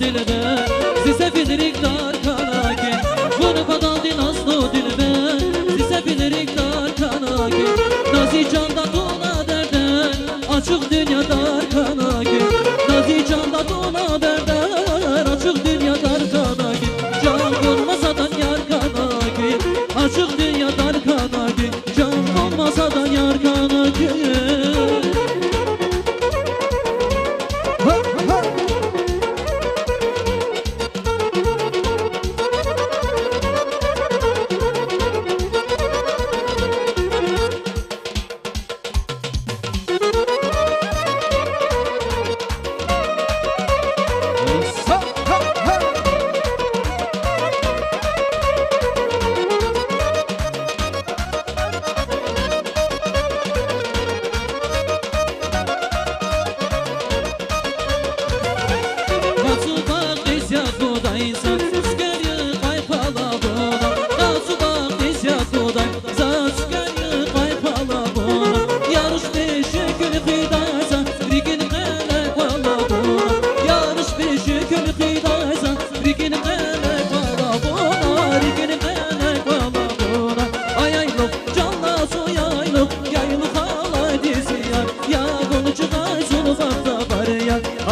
dilber Zise filirik dar kanaki Bunu kadar din aslı dilber Zise filirik dar kanaki Nazi canda dona derden Açık dünya dar kanaki Nazi canda dona derden Açık dünya dar kanaki Can olmasadan yar kanaki Açık dünya dar kanaki Can olmasadan yar kanaki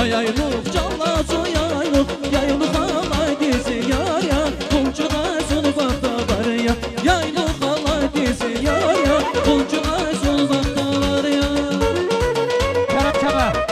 Ay ay luf canla soyay luf Yay luf halay disi yar ya Kulcuğa sulfakta var ya Yay luf halay disi yar ya Kulcuğa sulfakta var ya Çabuk çabuk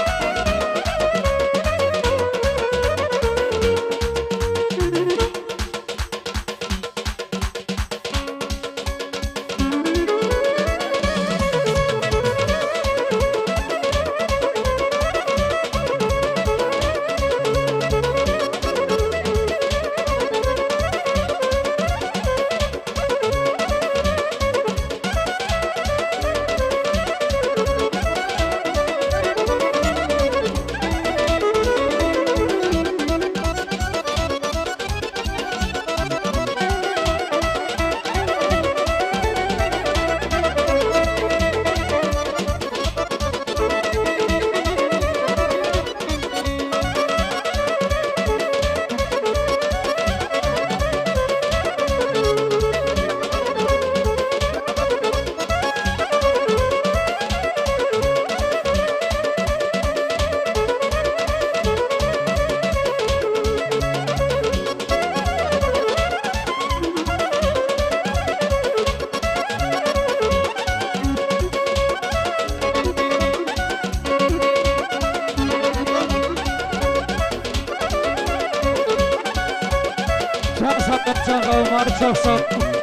Çok sağ ol, çok sağ ol.